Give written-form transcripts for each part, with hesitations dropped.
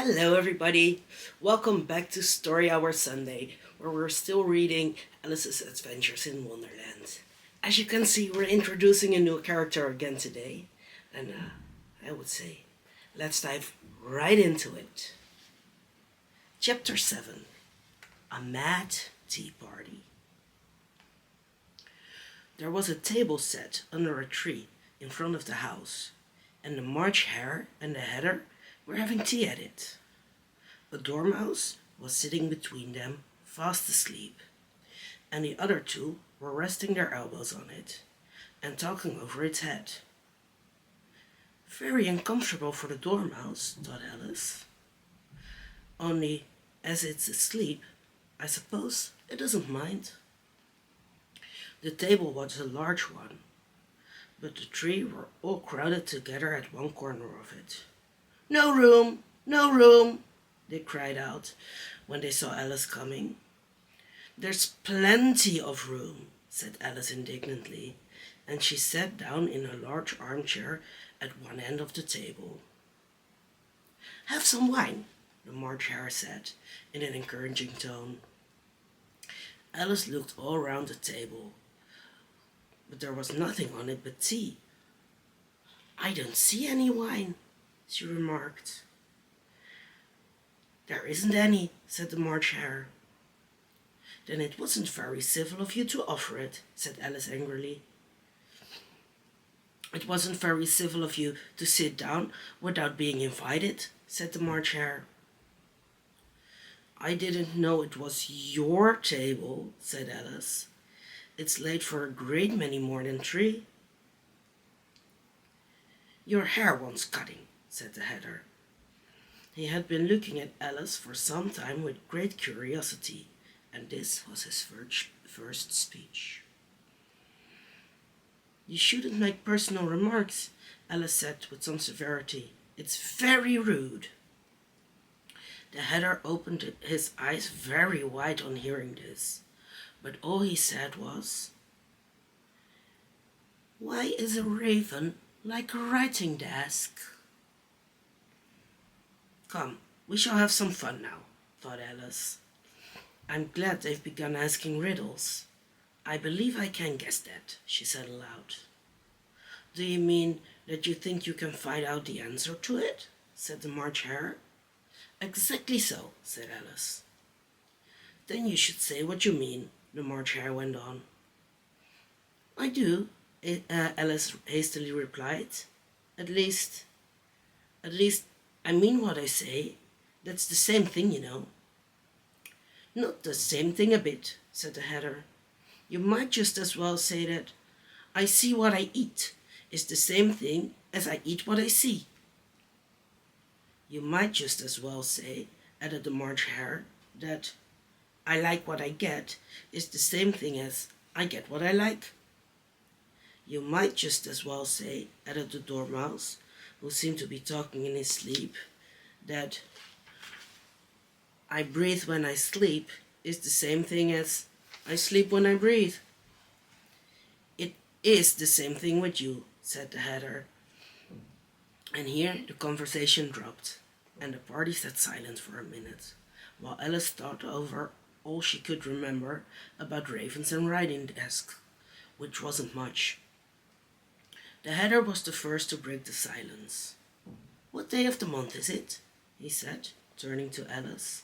Hello, everybody. Welcome back to Story Hour Sunday, where we're still reading Alice's Adventures in Wonderland. As you can see, we're introducing a new character again today, and I would say, let's dive right into it. Chapter 7: A Mad Tea Party. There was a table set under a tree in front of the house, and the March Hare and the Heather were having tea at it. A dormouse was sitting between them, fast asleep, and the other two were resting their elbows on it and talking over its head. Very uncomfortable for the dormouse, thought Alice. Only, as it's asleep, I suppose it doesn't mind. The table was a large one, but the three were all crowded together at one corner of it. "No room! No room!" they cried out when they saw Alice coming. "There's plenty of room," said Alice indignantly, and she sat down in a large armchair at one end of the table. "Have some wine," the March Hare said in an encouraging tone. Alice looked all round the table, but there was nothing on it but tea. "I don't see any wine," she remarked. "There isn't any," said the March Hare. "Then it wasn't very civil of you to offer it," said Alice angrily. "It wasn't very civil of you to sit down without being invited," said the March Hare. "I didn't know it was your table," said Alice. "It's late for a great many more than three." "Your hair wants cutting," said the Hatter. He had been looking at Alice for some time with great curiosity, and this was his first speech. "You shouldn't make personal remarks," Alice said with some severity. "It's very rude." The Hatter opened his eyes very wide on hearing this, but all he said was, "Why is a raven like a writing desk?" "Come, we shall have some fun now," thought Alice. "I'm glad they've begun asking riddles. I believe I can guess that," she said aloud. "Do you mean that you think you can find out the answer to it?" said the March Hare. "Exactly so," said Alice. "Then you should say what you mean," the March Hare went on. "I do," Alice hastily replied. At least, I mean what I say. That's the same thing, you know." "Not the same thing a bit," said the Hatter. "You might just as well say that I see what I eat is the same thing as I eat what I see." "You might just as well say," added the March Hare, "that I like what I get is the same thing as I get what I like." "You might just as well say," added the Dormouse, who seemed to be talking in his sleep, "that I breathe when I sleep is the same thing as I sleep when I breathe." "It is the same thing with you," said the Hatter. And here the conversation dropped, and the party sat silent for a minute, while Alice thought over all she could remember about ravens and writing desks, which wasn't much. The Hatter was the first to break the silence. "What day of the month is it?" he said, turning to Alice.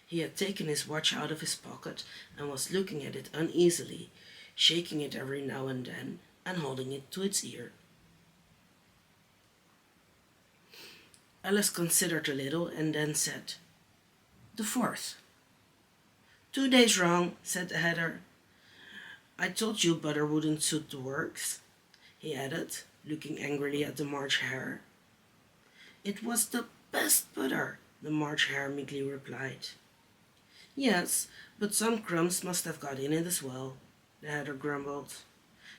He had taken his watch out of his pocket and was looking at it uneasily, shaking it every now and then and holding it to its ear. Alice considered a little and then said, "The 4th. "2 days wrong," said the Hatter. "I told you butter wouldn't suit the works," he added, looking angrily at the March Hare. "It was the best butter," the March Hare meekly replied. "Yes, but some crumbs must have got in it as well," the Hatter grumbled.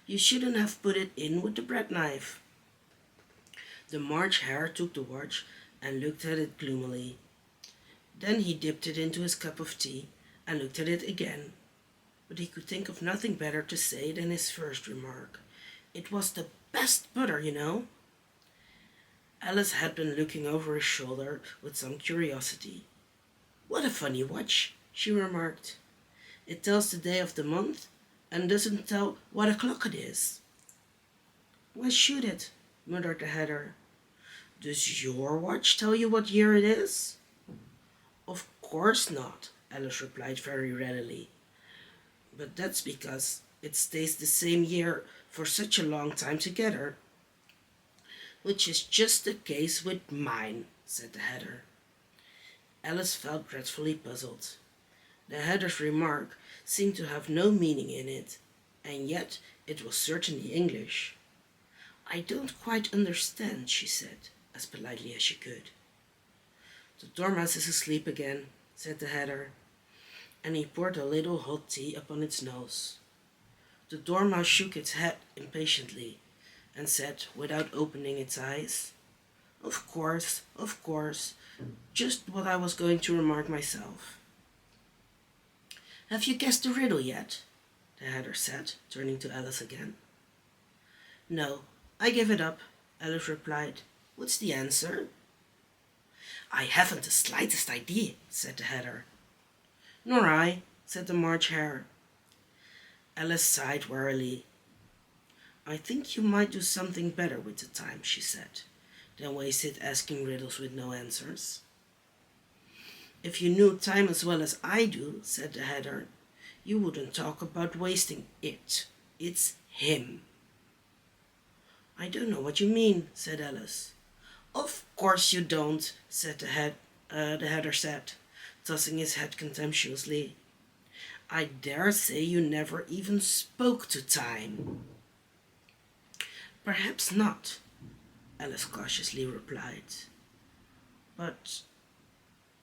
"You shouldn't have put it in with the bread knife." The March Hare took the watch and looked at it gloomily. Then he dipped it into his cup of tea and looked at it again, but he could think of nothing better to say than his first remark. "It was the best butter, you know." Alice had been looking over his shoulder with some curiosity. "What a funny watch," she remarked. "It tells the day of the month and doesn't tell what o'clock it is." "Why should it?" muttered the Hatter. "Does your watch tell you what year it is?" "Of course not," Alice replied very readily. "But that's because it stays the same year for such a long time together." "Which is just the case with mine," said the Hatter. Alice felt dreadfully puzzled. The Hatter's remark seemed to have no meaning in it, and yet it was certainly English. "I don't quite understand," she said, as politely as she could. "The Dormouse is asleep again," said the Hatter, and he poured a little hot tea upon its nose. The Dormouse shook its head impatiently, and said, without opening its eyes, of course, just what I was going to remark myself." "Have you guessed the riddle yet?" the Hatter said, turning to Alice again. "No, I give it up," Alice replied. "What's the answer?" "I haven't the slightest idea," said the Hatter. "Nor I," said the March Hare. Alice sighed wearily. "I think you might do something better with the time," she said, than waste it asking riddles with no answers. "If you knew time as well as I do," said the Hatter, "you wouldn't talk about wasting it. It's him." "I don't know what you mean," said Alice. "Of course you don't," said the Hatter said, tossing his head contemptuously. "I dare say you never even spoke to time." "Perhaps not," Alice cautiously replied. "But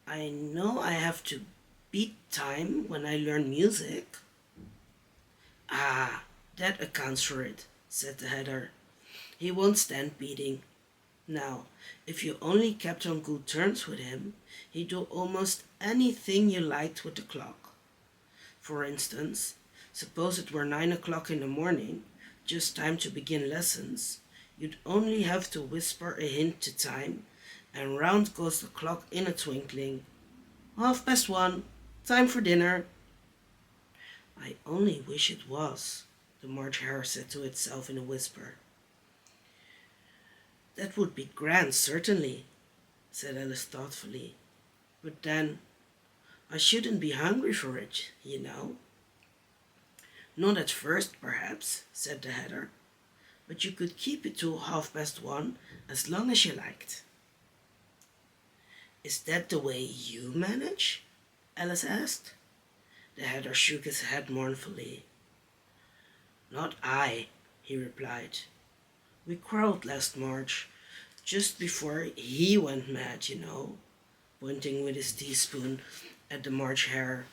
I know I have to beat time when I learn music." "Ah, that accounts for it," said the Hatter. "He won't stand beating. Now, if you only kept on good terms with him, he'd do almost anything you liked with the clock. For instance, suppose it were 9 o'clock in the morning, just time to begin lessons, you'd only have to whisper a hint to time, and round goes the clock in a twinkling. 1:30, time for dinner." "I only wish it was," the March Hare said to itself in a whisper. "That would be grand, certainly," said Alice thoughtfully. "But then, I shouldn't be hungry for it, you know." "Not at first, perhaps," said the Hatter, "but you could keep it to 1:30 as long as you liked." "Is that the way you manage?" Alice asked. The Hatter shook his head mournfully. "Not I," he replied. "We quarreled last March, just before he went mad, you know," pointing with his teaspoon at the March Hare.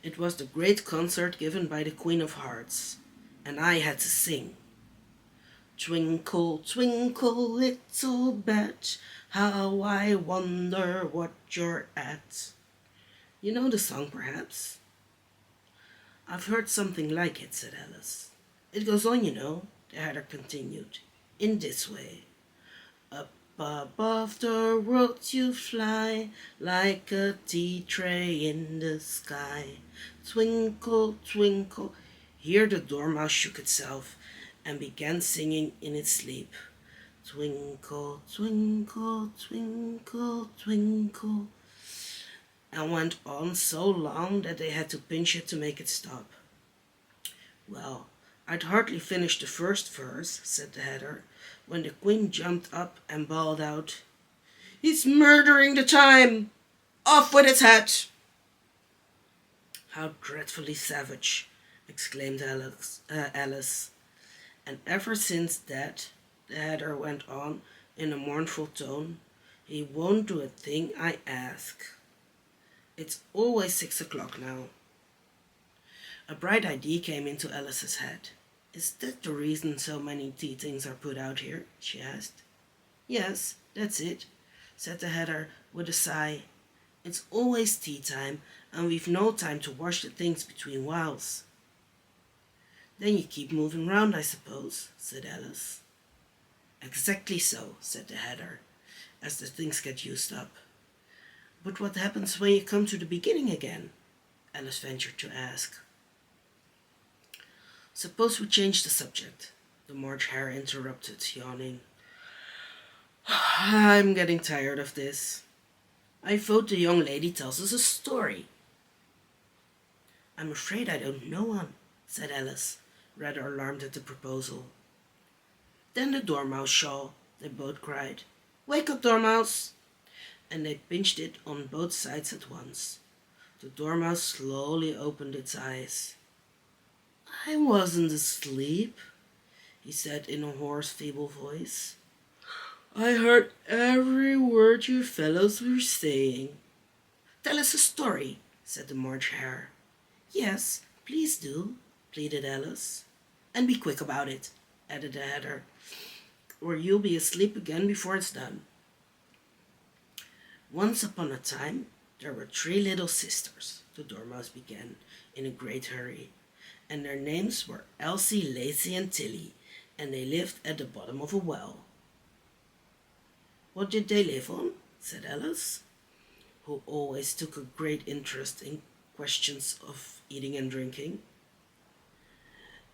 "It was the great concert given by the Queen of Hearts, and I had to sing. 'Twinkle, twinkle, little bat, how I wonder what you're at.' You know the song, perhaps?" "I've heard something like it," said Alice. "It goes on, you know," the Hatter continued, "in this way. Up above the world you fly, like a tea tray in the sky. Twinkle, twinkle." Here the Dormouse shook itself and began singing in its sleep. "Twinkle, twinkle, twinkle, twinkle," and went on so long that they had to pinch it to make it stop. "Well, I'd hardly finished the first verse," said the Hatter, when the Queen jumped up and bawled out, "He's murdering the time! Off with its head!" "How dreadfully savage!" exclaimed Alice. "And ever since that," the Hatter went on in a mournful tone, "he won't do a thing I ask. It's always 6 o'clock now." A bright idea came into Alice's head. "Is that the reason so many tea things are put out here?" she asked. "Yes, that's it," said the Hatter with a sigh. "It's always tea time, and we've no time to wash the things between whiles." "Then you keep moving round, I suppose," said Alice. Exactly so, said the Hatter, as the things get used up. But what happens when you come to the beginning again? Alice ventured to ask. Suppose we change the subject, the March Hare interrupted, yawning. I'm getting tired of this. I vote the young lady tells us a story. I'm afraid I don't know one, said Alice, rather alarmed at the proposal. Then the Dormouse shall, they both cried. Wake up, Dormouse! And they pinched it on both sides at once. The Dormouse slowly opened its eyes. I wasn't asleep, he said in a hoarse, feeble voice. I heard every word you fellows were saying. Tell us a story, said the March Hare. Yes, please do, pleaded Alice. And be quick about it, added the Hatter, or you'll be asleep again before it's done. Once upon a time, there were 3 little sisters, the Dormouse began in a great hurry, and their names were Elsie, Lacie, and Tilly, and they lived at the bottom of a well. What did they live on? Said Alice, who always took a great interest in questions of eating and drinking.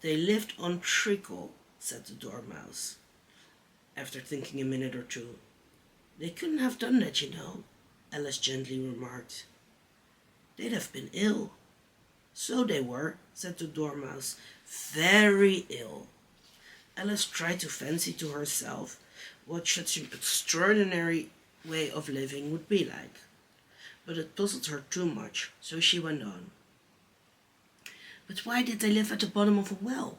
They lived on treacle, said the Dormouse, after thinking a minute or two. They couldn't have done that, you know, Alice gently remarked. They'd have been ill. So they were, said the Dormouse, very ill. Alice tried to fancy to herself what such an extraordinary way of living would be like, but it puzzled her too much, so she went on. But why did they live at the bottom of a well?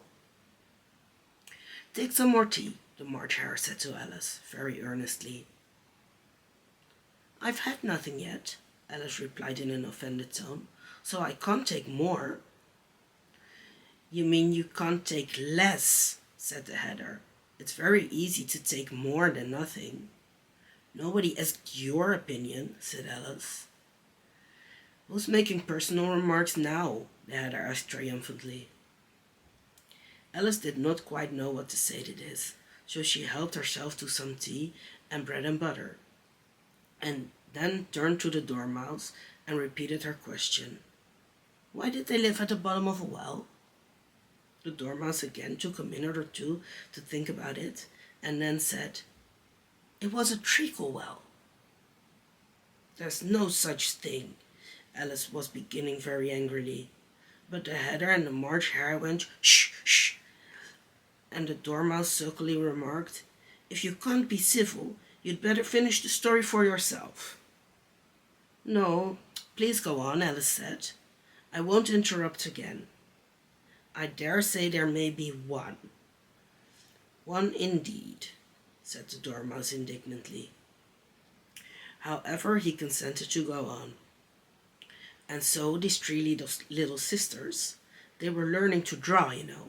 Take some more tea, the March Hare said to Alice, very earnestly. I've had nothing yet, Alice replied in an offended tone, so I can't take more. You mean you can't take less, said the Hatter. It's very easy to take more than nothing. Nobody asked your opinion, said Alice. Who's making personal remarks now? The Hatter asked triumphantly. Alice did not quite know what to say to this, so she helped herself to some tea and bread and butter, and then turned to the Dormouse and repeated her question. Why did they live at the bottom of a well? The Dormouse again took a minute or two to think about it, and then said, It was a treacle well. There's no such thing, Alice was beginning very angrily, but the Hatter and the March Hare went, Shh, shh, and the Dormouse sulkily remarked, If you can't be civil, you'd better finish the story for yourself. No, please go on, Alice said. I won't interrupt again. I dare say there may be one. One indeed, said the Dormouse indignantly. However, he consented to go on. And so these 3 little sisters, they were learning to draw, you know.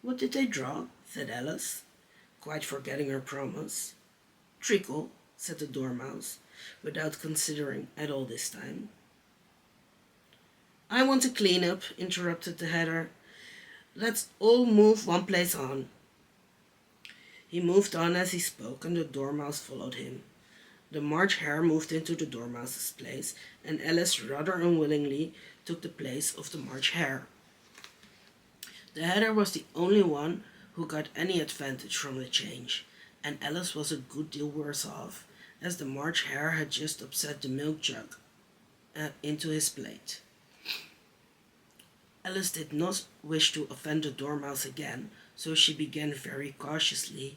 What did they draw? Said Alice, quite forgetting her promise. Treacle, said the Dormouse, without considering at all this time. I want to clean up, interrupted the Hatter. Let's all move one place on. He moved on as he spoke, and the Dormouse followed him. The March Hare moved into the Dormouse's place, and Alice rather unwillingly took the place of the March Hare. The Hatter was the only one who got any advantage from the change, and Alice was a good deal worse off, as the March Hare had just upset the milk jug into his plate. Alice did not wish to offend the Dormouse again, so she began very cautiously.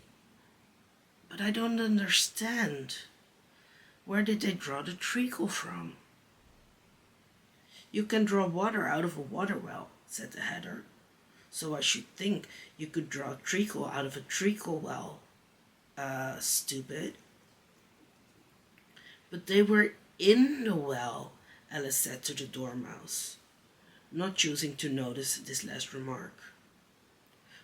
But I don't understand. Where did they draw the treacle from? You can draw water out of a water well, said the Hatter. So I should think you could draw treacle out of a treacle well. Stupid. But they were in the well, Alice said to the Dormouse, not choosing to notice this last remark.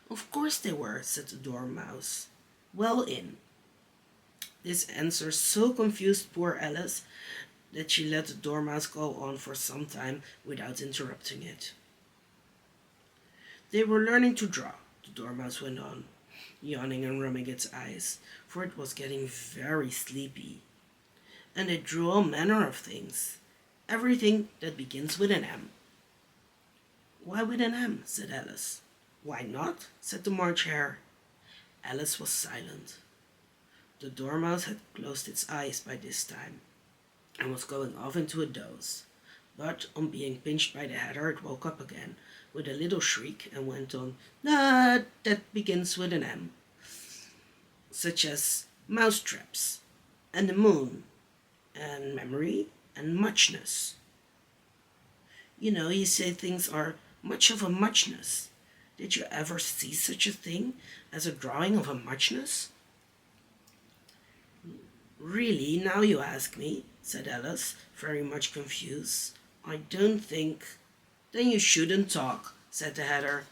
Of course they were, said the Dormouse. Well in. This answer so confused poor Alice that she let the Dormouse go on for some time without interrupting it. They were learning to draw, the Dormouse went on, yawning and rubbing its eyes, for it was getting very sleepy. And it drew all manner of things, everything that begins with an M. Why with an M? Said Alice. Why not? Said the March Hare. Alice was silent. The Dormouse had closed its eyes by this time, and was going off into a doze. But on being pinched by the Hatter, it woke up again with a little shriek and went on, that begins with an M, such as mousetraps, and the moon, and memory, and muchness. You know, you say things are much of a muchness. Did you ever see such a thing as a drawing of a muchness? Really, now you ask me, said Alice, very much confused. I don't think. Then you shouldn't talk, said the Hatter.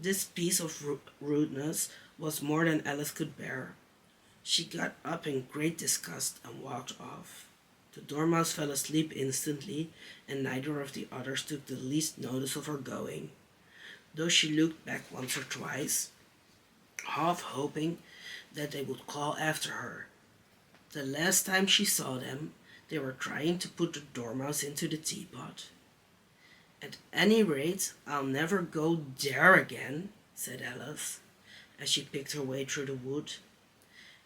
This piece of rudeness was more than Alice could bear. She got up in great disgust and walked off. The Dormouse fell asleep instantly, and neither of the others took the least notice of her going, though she looked back once or twice, half hoping that they would call after her. The last time she saw them, they were trying to put the Dormouse into the teapot. At any rate, I'll never go there again, said Alice, as she picked her way through the wood.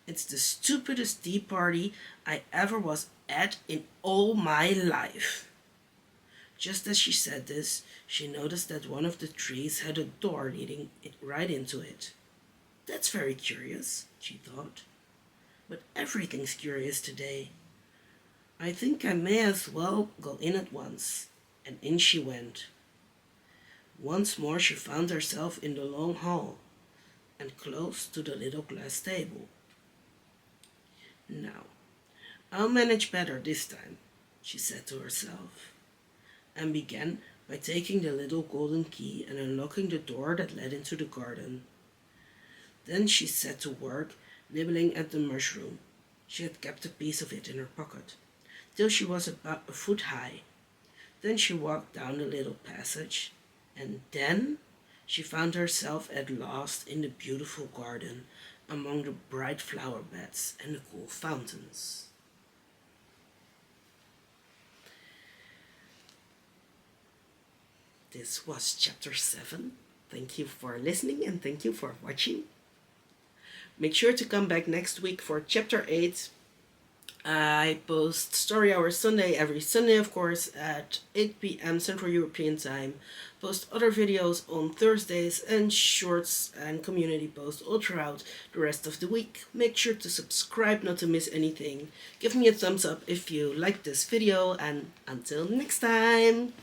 It's the stupidest tea party I ever was at in all my life. Just as she said this, she noticed that one of the trees had a door leading right into it. That's very curious, she thought. But everything's curious today. I think I may as well go in at once. And in she went. Once more she found herself in the long hall, and close to the little glass table. Now, I'll manage better this time, she said to herself, and began by taking the little golden key and unlocking the door that led into the garden. Then she set to work, nibbling at the mushroom. She had kept a piece of it in her pocket, till she was about a foot high. Then she walked down the little passage, and then she found herself at last in the beautiful garden, among the bright flower beds and the cool fountains. This was chapter 7. Thank you for listening and thank you for watching. Make sure to come back next week for chapter 8. I post Story Hour Sunday every Sunday, of course, at 8 p.m. Central European Time. Post other videos on Thursdays and shorts and community posts all throughout the rest of the week. Make sure to subscribe not to miss anything. Give me a thumbs up if you liked this video, and until next time!